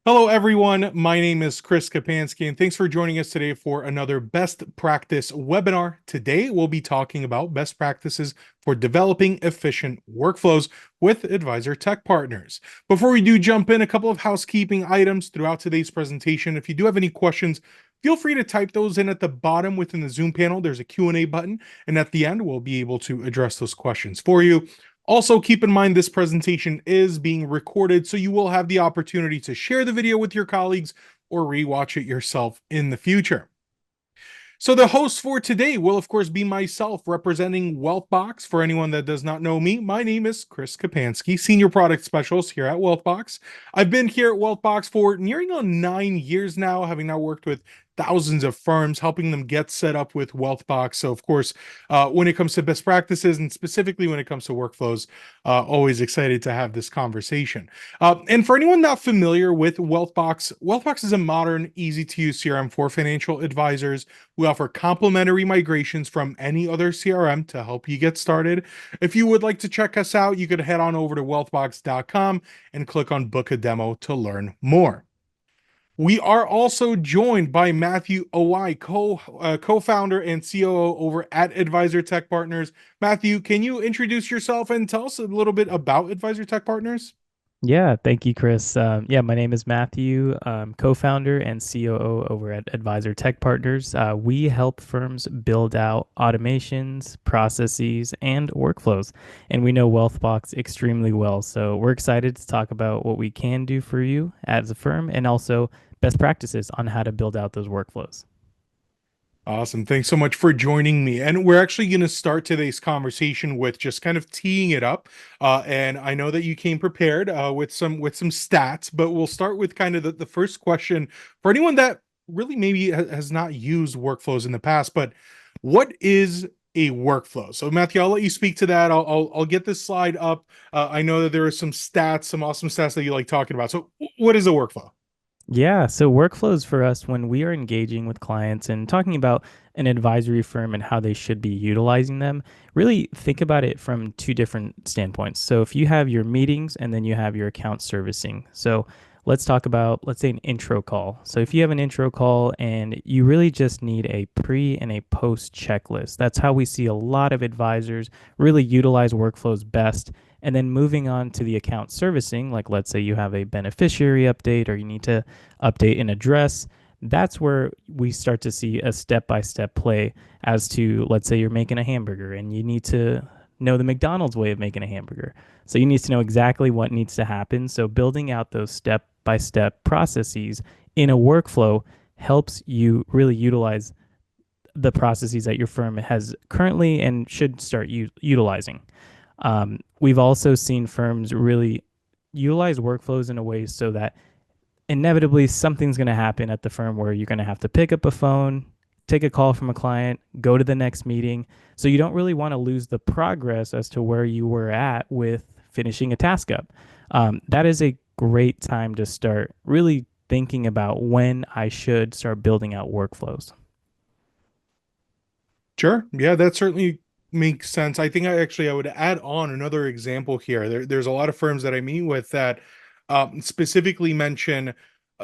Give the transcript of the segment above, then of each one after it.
Hello, everyone. My name is Chris Kopanski, and thanks for joining us today for another best practice webinar. Today, we'll be talking about best practices for developing efficient workflows with advisor tech partners. Before we do jump in, a couple of housekeeping items throughout today's presentation. If you do have any questions, feel free to type those in at the bottom within the Zoom panel. There's a Q&A button, and at the end, we'll be able to address those questions for you. Also, keep in mind this presentation is being recorded, so you will have the opportunity to share the video with your colleagues or rewatch it yourself in the future. So the host for today will, of course, be myself representing Wealthbox. For anyone that does not know me, my name is Chris Kopanski, Senior Product Specialist here at Wealthbox. I've been here at Wealthbox for nearing on 9 years now, having now worked with thousands of firms, helping them get set up with Wealthbox. So, of course, when it comes to best practices and specifically when it comes to workflows, always excited to have this conversation. And for anyone not familiar with Wealthbox, Wealthbox is a modern, easy-to-use CRM for financial advisors. We offer complimentary migrations from any other CRM to help you get started. If you would like to check us out, you could head on over to wealthbox.com and click on book a demo to learn more. We are also joined by Matthew Awai, co-founder and COO over at Advisor Tech Partners. Matthew, can you introduce yourself and tell us a little bit about Advisor Tech Partners? Yeah, thank you, Chris. My name is Matthew, co-founder and COO over at Advisor Tech Partners. We help firms build out automations, processes, and workflows, and we know Wealthbox extremely well. So we're excited to talk about what we can do for you as a firm and also best practices on how to build out those workflows. Awesome. Thanks so much for joining me. And we're actually going to start today's conversation with just kind of teeing it up. And I know that you came prepared with some stats, but we'll start with kind of the first question for anyone that really maybe has not used workflows in the past. But what is a workflow? So Matthew, I'll let you speak to that. I'll get this slide up. I know that there are some stats, some awesome stats that you like talking about. So what is a workflow? Yeah, so workflows for us when we are engaging with clients and talking about an advisory firm and how they should be utilizing them, really think about it from two different standpoints. So if you have your meetings and then you have your account servicing. So let's talk about, let's say, an intro call. So if you have an intro call and you really just need a pre and a post checklist, that's how we see a lot of advisors really utilize workflows best. And then moving on to the account servicing, like let's say you have a beneficiary update or you need to update an address, that's where we start to see a step by step play as to, let's say you're making a hamburger and you need to know the McDonald's way of making a hamburger. So you need to know exactly what needs to happen. So building out those step by step processes in a workflow helps you really utilize the processes that your firm has currently and should start utilizing. We've also seen firms really utilize workflows in a way so that inevitably something's going to happen at the firm where you're going to have to pick up a phone, take a call from a client, go to the next meeting. So you don't really want to lose the progress as to where you were at with finishing a task up. That is a great time to start really thinking about when I should start building out workflows. Sure. Yeah, that certainly makes sense. I think I would add on another example here. There's a lot of firms that I meet with that specifically mention,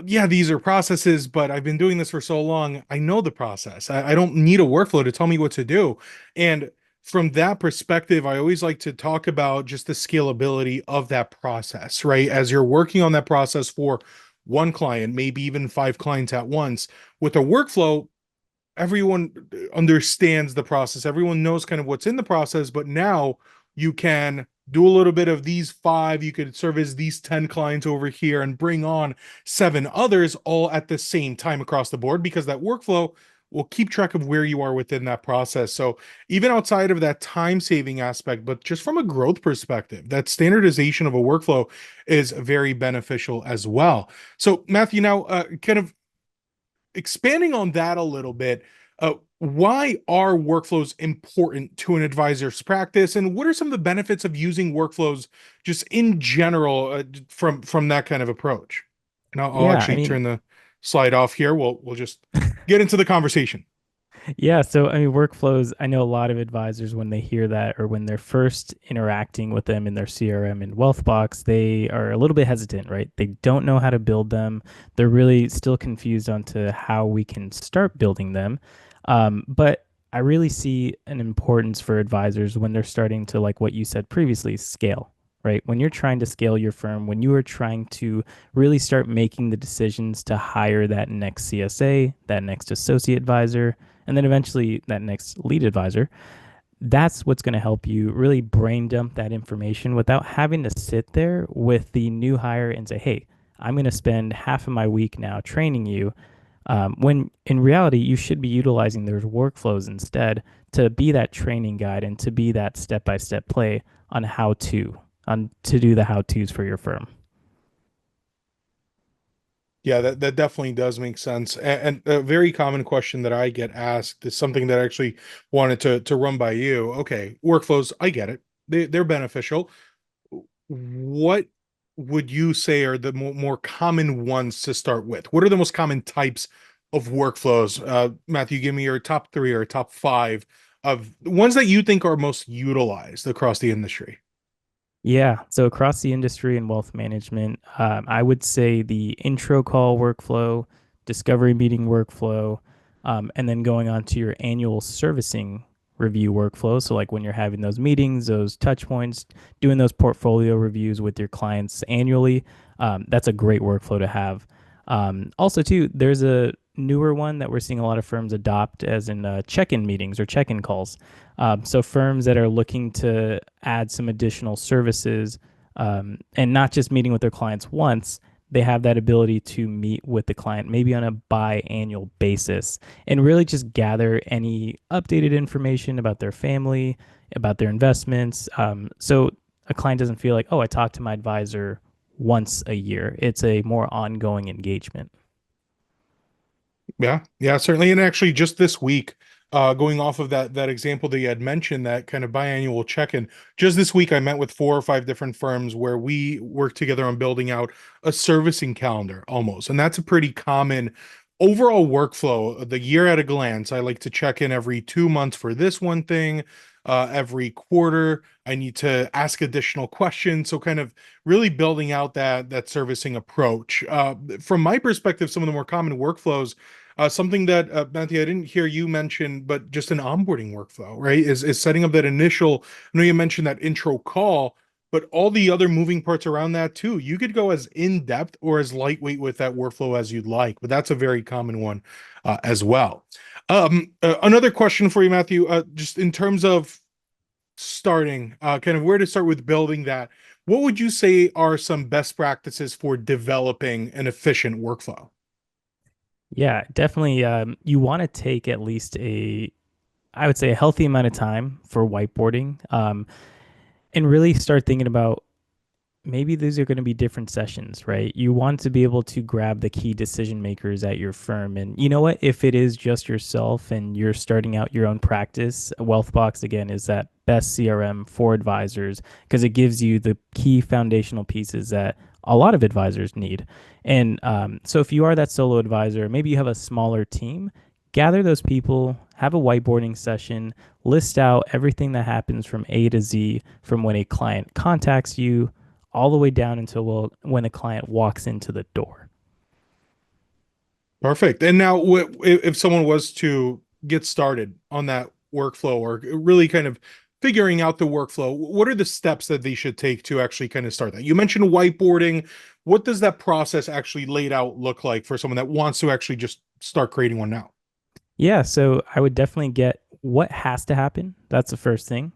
yeah, these are processes, but I've been doing this for so long. I know the process. I don't need a workflow to tell me what to do. And from that perspective, I always like to talk about just the scalability of that process, right? As you're working on that process for one client, maybe even five clients at once, with a workflow, everyone understands the process. Everyone knows kind of what's in the process, but now you can do a little bit of these five. You could service these 10 clients over here and bring on seven others all at the same time across the board because that workflow will keep track of where you are within that process. So even outside of that time saving aspect, but just from a growth perspective, that standardization of a workflow is very beneficial as well. So Matthew, now kind of expanding on that a little bit, why are workflows important to an advisor's practice, and what are some of the benefits of using workflows just in general from that kind of approach? And I'll Yeah, I actually mean, turn the slide off here. We'll just get into the conversation. Yeah, so I mean, workflows, I know a lot of advisors when they hear that or when they're first interacting with them in their CRM and Wealthbox, they are a little bit hesitant, right? They don't know how to build them. They're really still confused onto how we can start building them. But I really see an importance for advisors when they're starting to, like what you said previously, scale, right? When you're trying to scale your firm, when you are trying to really start making the decisions to hire that next CSA, that next associate advisor, and then eventually that next lead advisor, that's what's going to help you really brain dump that information without having to sit there with the new hire and say, hey, I'm going to spend half of my week now training you. When in reality, you should be utilizing those workflows instead to be that training guide and to be that step by step play on how to do the how to's for your firm. Yeah, that definitely does make sense. And a very common question that I get asked is something that I actually wanted to run by you. Okay, workflows, I get it. They're beneficial. What would you say are the more common ones to start with? What are the most common types of workflows? Matthew, give me your top three or top five of the ones that you think are most utilized across the industry. Yeah. So across the industry and wealth management, I would say the intro call workflow, discovery meeting workflow, and then going on to your annual servicing review workflow. So like when you're having those meetings, those touch points, doing those portfolio reviews with your clients annually, that's a great workflow to have. Also, too, there's a newer one that we're seeing a lot of firms adopt as in check-in meetings or check-in calls. So firms that are looking to add some additional services and not just meeting with their clients once, they have that ability to meet with the client maybe on a biannual basis and really just gather any updated information about their family, about their investments. So a client doesn't feel like, oh, I talked to my advisor once a year. It's a more ongoing engagement. Yeah, yeah, certainly. And actually, just this week, going off of that example that you had mentioned, that kind of biannual check-in, just this week I met with four or five different firms where we work together on building out a servicing calendar almost. And that's a pretty common overall workflow. The year at a glance, I like to check in every 2 months for this one thing. Every quarter, I need to ask additional questions. So kind of really building out that servicing approach. From my perspective, some of the more common workflows, something that Matthew, I didn't hear you mention, but just an onboarding workflow, right? Is setting up that initial. I know you mentioned that intro call, but all the other moving parts around that too. You could go as in depth or as lightweight with that workflow as you'd like, but that's a very common one as well. Another question for you, Matthew, just in terms of starting, kind of where to start with building that. What would you say are some best practices for developing an efficient workflow? Yeah, definitely. You want to take at least I would say, a healthy amount of time for whiteboarding, and really start thinking about maybe these are going to be different sessions, right? You want to be able to grab the key decision makers at your firm. And you know what? If it is just yourself and you're starting out your own practice, Wealthbox, again, is that best CRM for advisors because it gives you the key foundational pieces that a lot of advisors need. And so if you are that solo advisor, maybe you have a smaller team, gather those people, have a whiteboarding session, list out everything that happens from A to Z from when a client contacts you all the way down until when the client walks into the door. Perfect. And now, if someone was to get started on that workflow or really kind of figuring out the workflow, what are the steps that they should take to actually kind of start that? You mentioned whiteboarding. What does that process actually laid out look like for someone that wants to actually just start creating one now? Yeah, so I would definitely get what has to happen. That's the first thing.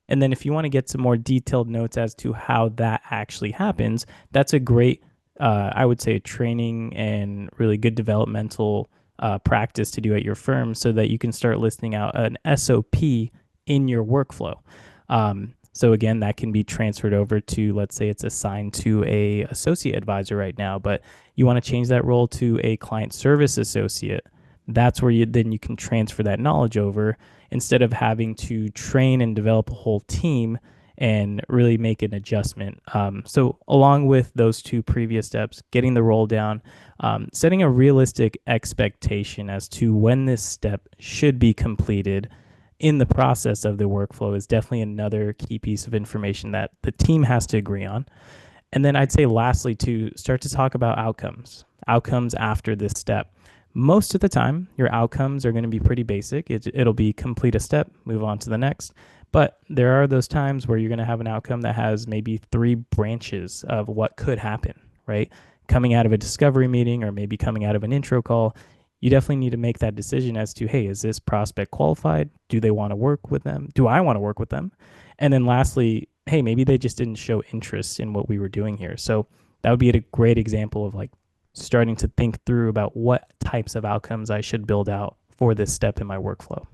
And then if you want to get some more detailed notes as to how that actually happens, that's a great, I would say, training and really good developmental practice to do at your firm so that you can start listing out an SOP in your workflow. So again, that can be transferred over to, let's say it's assigned to a associate advisor right now, but you want to change that role to a client service associate. That's where you can transfer that knowledge over instead of having to train and develop a whole team and really make an adjustment. So, along with those two previous steps, getting the roll down, setting a realistic expectation as to when this step should be completed in the process of the workflow is definitely another key piece of information that the team has to agree on. And then I'd say lastly, to start to talk about outcomes after this step. Most of the time, your outcomes are going to be pretty basic. It'll be complete a step, move on to the next. But there are those times where you're going to have an outcome that has maybe three branches of what could happen, right? Coming out of a discovery meeting or maybe coming out of an intro call, you definitely need to make that decision as to, hey, is this prospect qualified? Do they want to work with them? Do I want to work with them? And then lastly, hey, maybe they just didn't show interest in what we were doing here. So that would be a great example of like starting to think through about what types of outcomes I should build out for this step in my workflow.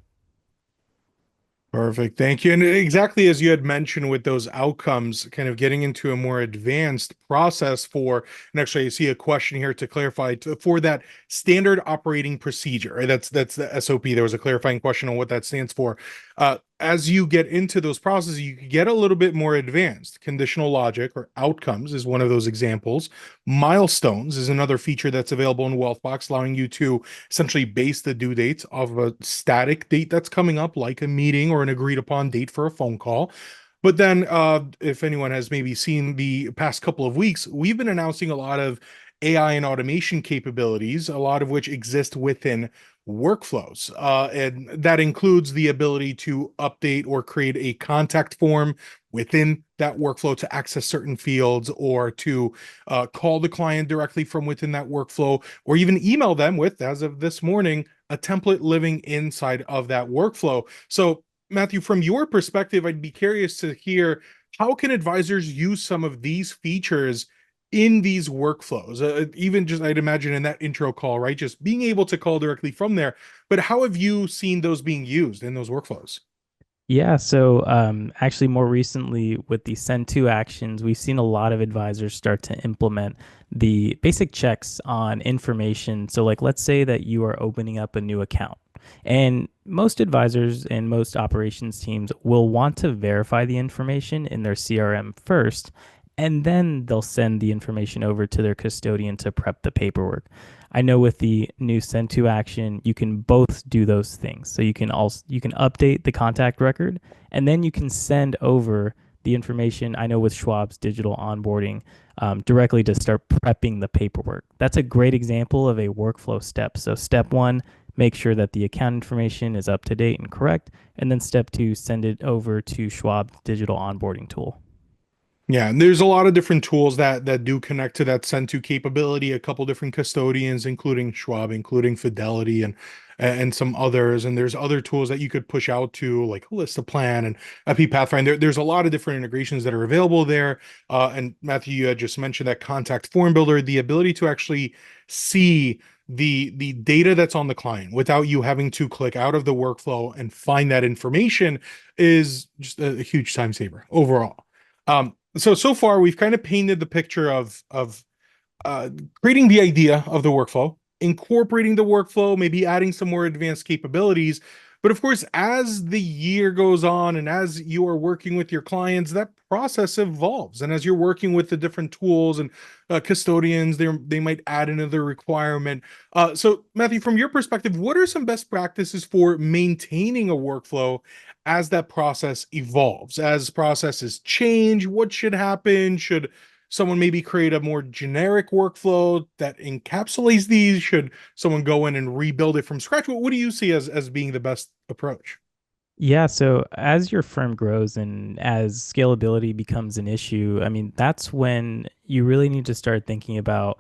Perfect. Thank you. And exactly as you had mentioned with those outcomes, kind of getting into a more advanced process for, and actually I see a question here to clarify for that standard operating procedure, right? That's the SOP. There was a clarifying question on what that stands for. As you get into those processes, you get a little bit more advanced. Conditional logic or outcomes is one of those examples. Milestones is another feature that's available in Wealthbox, allowing you to essentially base the due date of a static date that's coming up, like a meeting or an agreed upon date for a phone call. But then, if anyone has maybe seen the past couple of weeks, we've been announcing a lot of AI and automation capabilities, a lot of which exist within workflows. And that includes the ability to update or create a contact form within that workflow to access certain fields, or to call the client directly from within that workflow, or even email them with, as of this morning, a template living inside of that workflow. So, Matthew, from your perspective, I'd be curious to hear, how can advisors use some of these features in these workflows? Even just, I'd imagine in that intro call, right? Just being able to call directly from there. But how have you seen those being used in those workflows? Yeah, so actually, more recently with the send to actions, we've seen a lot of advisors start to implement the basic checks on information. So, like, let's say that you are opening up a new account, and most advisors and most operations teams will want to verify the information in their CRM first, and then they'll send the information over to their custodian to prep the paperwork. I know with the new send to action, you can both do those things. So you can update the contact record, and then you can send over the information. I know with Schwab's digital onboarding, directly to start prepping the paperwork. That's a great example of a workflow step. So step one, make sure that the account information is up to date and correct, and then step two, send it over to Schwab's digital onboarding tool. Yeah, and there's a lot of different tools that do connect to that send to capability. A couple different custodians, including Schwab, including Fidelity, and some others. And there's other tools that you could push out to, like Lista Plan and FP Pathfinder. There's a lot of different integrations that are available there. And Matthew, you had just mentioned that contact form builder, the ability to actually see the data that's on the client without you having to click out of the workflow and find that information, is just a huge time saver overall. So far we've kind of painted the picture of creating the idea of the workflow, incorporating the workflow, maybe adding some more advanced capabilities. But of course, as the year goes on and as you are working with your clients, that process evolves. And as you're working with the different tools and custodians, they might add another requirement. So, Matthew, from your perspective, what are some best practices for maintaining a workflow as that process evolves? As processes change, what should happen? Should someone maybe create a more generic workflow that encapsulates these? Should someone go in and rebuild it from scratch? What do you see as being the best approach? Yeah, so as your firm grows and as scalability becomes an issue, I mean, that's when you really need to start thinking about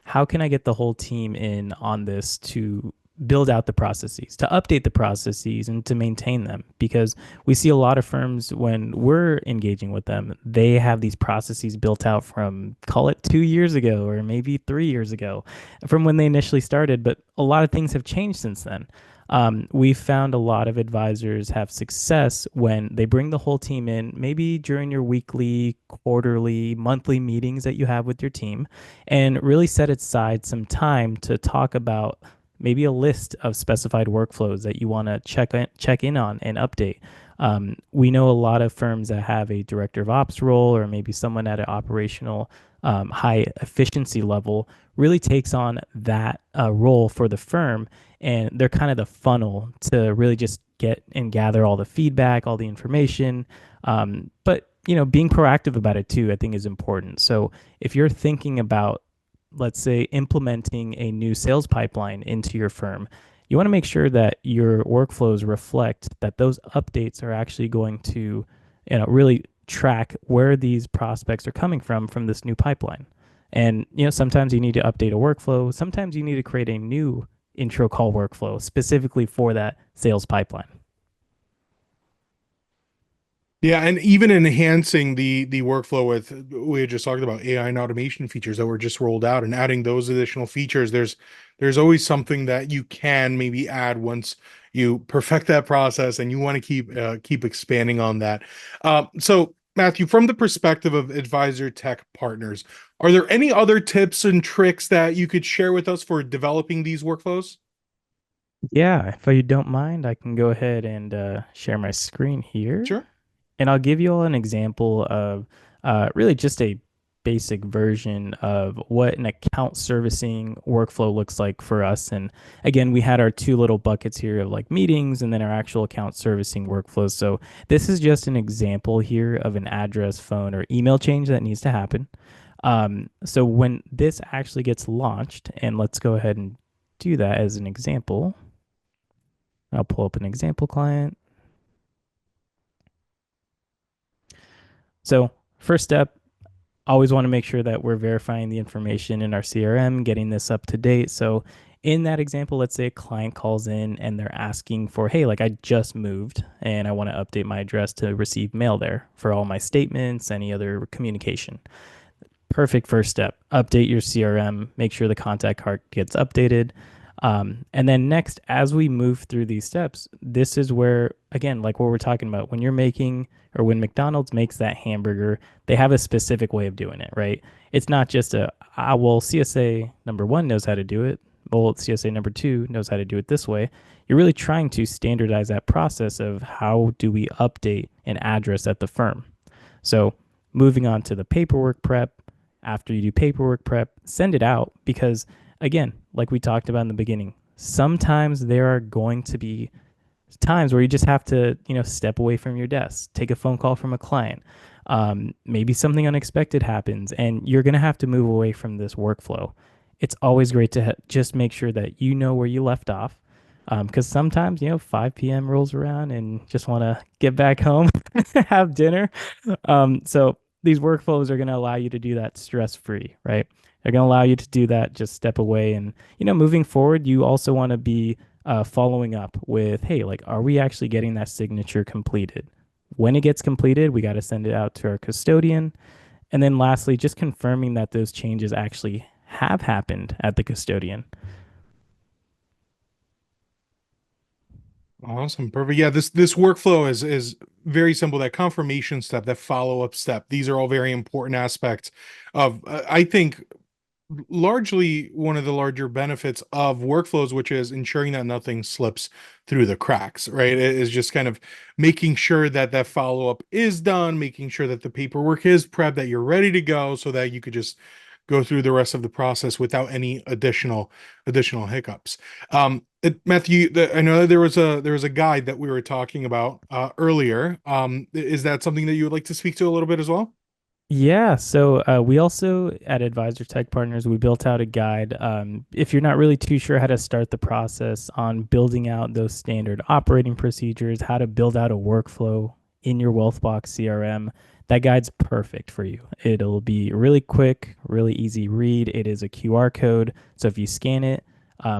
how can I get the whole team in on this to build out the processes, to update the processes and to maintain them. Because we see a lot of firms when we're engaging with them, they have these processes built out from, call it 2 years ago or maybe 3 years ago, from when they initially started. But a lot of things have changed since then. We've found a lot of advisors have success when they bring the whole team in, maybe during your weekly, quarterly, monthly meetings that you have with your team, and really set aside some time to talk about maybe a list of specified workflows that you want to check in on and update. We know a lot of firms that have a director of ops role or maybe someone at an operational high efficiency level really takes on that role for the firm. And they're kind of the funnel to really just get and gather all the feedback, all the information. But being proactive about it too, I think is important. So if you're thinking about, let's say, implementing a new sales pipeline into your firm, you want to make sure that your workflows reflect that those updates are actually going to, really track where these prospects are coming from this new pipeline. And, sometimes you need to update a workflow. Sometimes you need to create a new intro call workflow specifically for that sales pipeline. Yeah, and even enhancing the workflow with we had just talked about AI and automation features that were just rolled out and adding those additional features. There's always something that you can maybe add once you perfect that process, and you want to keep expanding on that. So Matthew, from the perspective of advisor tech partners, are there any other tips and tricks that you could share with us for developing these workflows? Yeah, if you don't mind, I can go ahead and share my screen here. Sure. And I'll give you all an example of really just a basic version of what an account servicing workflow looks like for us. And again, we had our two little buckets here of like meetings and then our actual account servicing workflows. So this is just an example here of an address, phone, or email change that needs to happen. So when this actually gets launched, and let's go ahead and do that as an example. I'll pull up an example client. So first step, always want to make sure that we're verifying the information in our CRM, getting this up to date. So in that example, let's say a client calls in and they're asking for, hey, like I just moved and I want to update my address to receive mail there for all my statements, any other communication. Perfect first step. Update your CRM, make sure the contact card gets updated. And then next, as we move through these steps, this is where, again, like what we're talking about, when you're making or when McDonald's makes that hamburger, they have a specific way of doing it, right? It's not just well, CSA number one knows how to do it. Well, CSA number two knows how to do it this way. You're really trying to standardize that process of how do we update an address at the firm. So moving on to the paperwork prep, after you do paperwork prep, send it out because, again, like we talked about in the beginning, sometimes there are going to be times where you just have to, step away from your desk, take a phone call from a client. Maybe something unexpected happens and you're going to have to move away from this workflow. It's always great to just make sure that you know where you left off. Because sometimes, 5 p.m. rolls around and just want to get back home, have dinner. So these workflows are going to allow you to do that stress free, right? They're going to allow you to do that, just step away. And, moving forward, you also want to be following up with, hey, like, are we actually getting that signature completed? When it gets completed, we got to send it out to our custodian. And then lastly, just confirming that those changes actually have happened at the custodian. Awesome. Perfect. Yeah, this workflow is very simple. That confirmation step, that follow-up step, these are all very important aspects of I think largely one of the larger benefits of workflows, which is ensuring that nothing slips through the cracks, right? It is just kind of making sure that that follow-up is done, making sure that the paperwork is prepped, that you're ready to go so that you could just go through the rest of the process without any additional hiccups. Matthew, I know there was a guide that we were talking about earlier. Is that something that you would like to speak to a little bit as well? Yeah, so we also at Advisor Tech Partners, we built out a guide. If you're not really too sure how to start the process on building out those standard operating procedures, how to build out a workflow in your Wealthbox CRM, that guide's perfect for you. It'll be really quick, really easy read. It is a QR code. So if you scan it,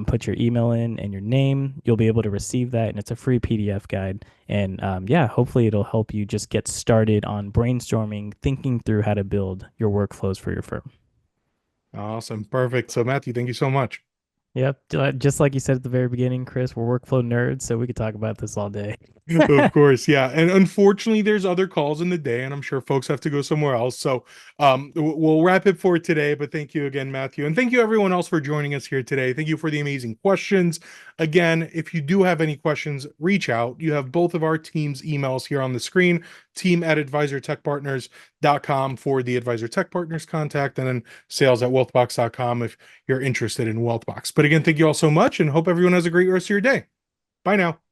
put your email in and your name, you'll be able to receive that. And it's a free PDF guide. And yeah, hopefully it'll help you just get started on brainstorming, thinking through how to build your workflows for your firm. Awesome. Perfect. So Matthew, thank you so much. Yep. Just like you said at the very beginning, Chris, we're workflow nerds, so we could talk about this all day. Of course, yeah. And unfortunately, there's other calls in the day, and I'm sure folks have to go somewhere else. So we'll wrap it for today. But thank you again, Matthew. And thank you everyone else for joining us here today. Thank you for the amazing questions. Again, if you do have any questions, reach out. You have both of our team's emails here on the screen, team@advisortechpartners.com for the Advisor Tech Partners contact, and then sales@wealthbox.com if you're interested in Wealthbox. But again, thank you all so much and hope everyone has a great rest of your day. Bye now.